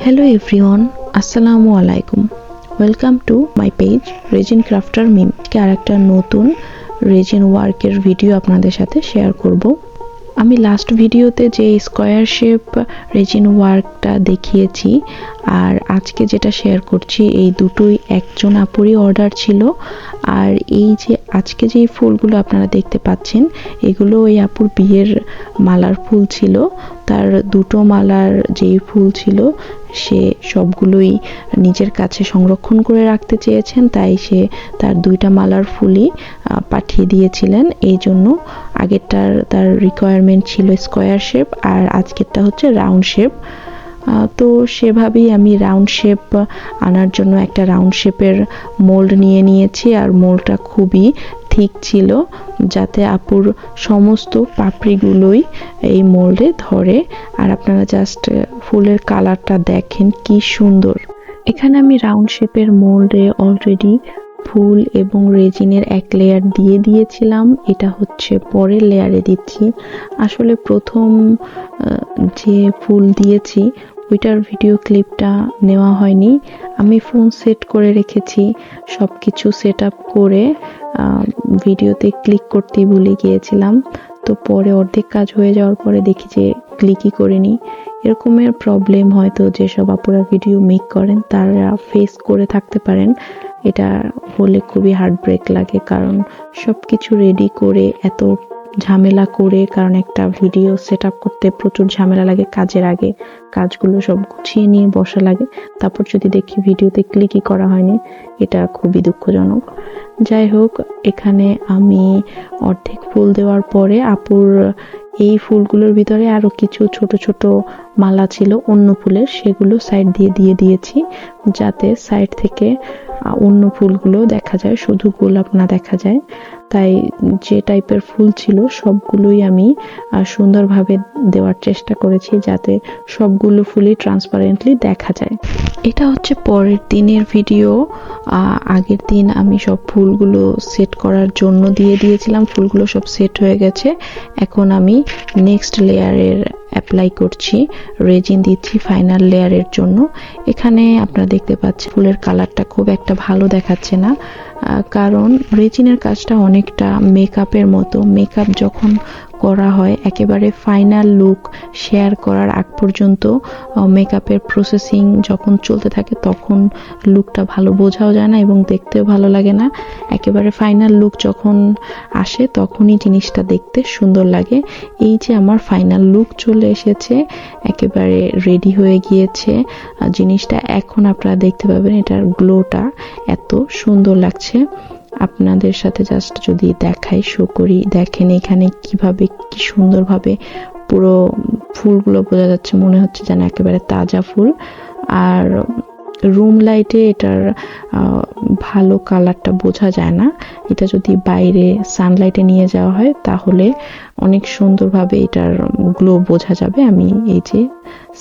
Hello everyone, Assalamu alaikum. Welcome to my page Resin Crafter Meme. একটা নতুন raisin ওয়ার্কের video আপনাদের সাথে শেয়ার করব। আমি লাস্ট ভিডিওতে যে স্কয়ার শেপ রেজিন ওয়ার্কটা দেখিয়েছি আর আজকে যেটা শেয়ার করছি এই দুটোই একজন আপুরই অর্ডার ছিল। আর এই যে আজকে যে ফুলগুলো আপনারা দেখতে পাচ্ছেন এগুলো ওই আপুর বিয়ের মালার ফুল ছিল। তার দুটো মালার যেই ফুল ছিল সে সবগুলোই নিজের কাছে সংরক্ষণ করে রাখতে চেয়েছেন, তাই সে তার দুইটা মালার ফুলই পাঠিয়ে দিয়েছিলেন। এই জন্য আগেরটার তার রিকোয়ারমেন্ট ছিল স্কয়ার শেপ আর আজকেরটা হচ্ছে রাউন্ড শেপ। তো সেভাবেই আমি রাউন্ড শেপ আনার জন্য একটা রাউন্ড শেপের মোল্ড নিয়ে নিয়েছি আর মোল্ডটা খুবই ঠিক ছিল যাতে আপুর সমস্ত পাপড়িগুলোই এই মোল্ডে ধরে। আর আপনারা জাস্ট ফুলের কালারটা দেখেন কি সুন্দর। এখানে আমি রাউন্ড শেপের মোল্ডে অলরেডি ফুল এবং রেজিনের এক লেয়ার দিয়ে দিয়েছিলাম, এটা হচ্ছে পরের লেয়ারে দিচ্ছি। আসলে প্রথম যে ফুল দিয়েছি ওইটার ভিডিও ক্লিপটা নেওয়া হয়নি, আমি ফোন সেট করে রেখেছি, সব কিছু সেট আপ করে ভিডিওতে ক্লিক করতে ভুলে গিয়েছিলাম। তো পরে অর্ধেক কাজ হয়ে যাওয়ার পরে দেখি যে ক্লিকই করিনি। এরকমের প্রবলেম হয়তো যেসব আপুরা ভিডিও মেক করেন তারা ফেস করে থাকতে পারেন। এটা হলে খুবই হার্ট ব্রেক লাগে, কারণ সব কিছু রেডি করে এত ঝামেলা করে, কারণ একটা ভিডিও সেট আপ করতে প্রচুর ঝামেলা লাগে, কাজের আগে কাজগুলো সব গুছিয়ে নিয়ে বসা লাগে, তারপর যদি দেখি ভিডিওতে ক্লিকই করা হয়নি, এটা খুবই দুঃখজনক। যাই হোক, এখানে আমি অর্ধেক ফুল দেওয়ার পরে আপুর এই ফুলগুলোর ভিতরে আরো কিছু ছোট ছোট মালা ছিল অন্য ফুলের, সেগুলো সাইড দিয়ে দিয়েছি যাতে সাইড থেকে অন্য ফুলগুলো দেখা যায়, শুধু গোলাপ না দেখা যায়। তাই যে টাইপের ফুল ছিল সবগুলোই আমি সুন্দরভাবে দেওয়ার চেষ্টা করেছি যাতে সবগুলো ফুলই ট্রান্সপারেন্টলি দেখা যায়। এটা হচ্ছে পরের দিনের ভিডিও। আগের দিন আমি সব ফুলগুলো সেট করার জন্য দিয়ে দিয়েছিলাম, ফুলগুলো সব সেট হয়ে গেছে। এখন আমি নেক্সট লেয়ারের অ্যাপ্লাই করছি, রেজিন দিচ্ছি ফাইনাল লেয়ারের জন্য। এখানে আপনারা দেখতে পাচ্ছেন ফুলের কালারটা খুব একটা ভালো দেখাচ্ছে না, কারণ রেজিনের কাজটা অনেকটা মেকআপের মতো। মেকআপ যখন করা হয় একেবারে ফাইনাল লুক শেয়ার করার আগ পর্যন্ত মেকআপের প্রসেসিং যখন চলতে থাকে তখন লুকটা ভালো বোঝাও যায় না এবং দেখতেও ভালো লাগে না। একেবারে ফাইনাল লুক যখন আসে তখনই জিনিসটা দেখতে সুন্দর লাগে। এই যে আমার ফাইনাল লুক চলে এসেছে, একেবারে রেডি হয়ে গিয়েছে জিনিসটা। এখন আপনারা দেখতে পাবেন এটার গ্লোটা এত সুন্দর লাগছে। আপনাদের সাথে জাস্ট যদি দেখাই, শো করি, দেখেন এখানে কিভাবে কি সুন্দরভাবে পুরো ফুলগুলো বোঝা যাচ্ছে, মনে হচ্ছে যেন একেবারে তাজা ফুল। আর রুম লাইটে এটার ভালো কালারটা বোঝা যায় না, এটা যদি বাইরে সানলাইটে নিয়ে যাওয়া হয় তাহলে অনেক সুন্দরভাবে এটার গ্লো বোঝা যাবে। আমি এই যে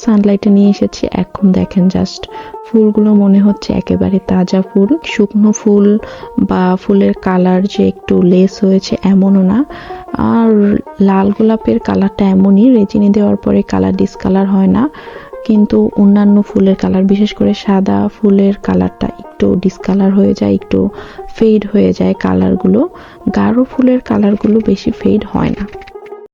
সানলাইটে নিয়ে এসেছি, এখন দেখেন জাস্ট ফুলগুলো মনে হচ্ছে একেবারে তাজা ফুল, শুকনো ফুল বা ফুলের কালার যে একটু লেস হয়েছে এমনও না। আর লাল গোলাপের কালারটা এমনই, রেজিনে দেওয়ার পরে কালার ডিসকালার হয় না, কিন্তু অন্যান্য ফুলের কালার বিশেষ করে সাদা ফুলের কালারটা একটু ডিসকালার হয়ে যায়, একটু ফেড হয়ে যায় কালারগুলো। গাঢ় ফুলের কালারগুলো বেশি ফেড হয় না।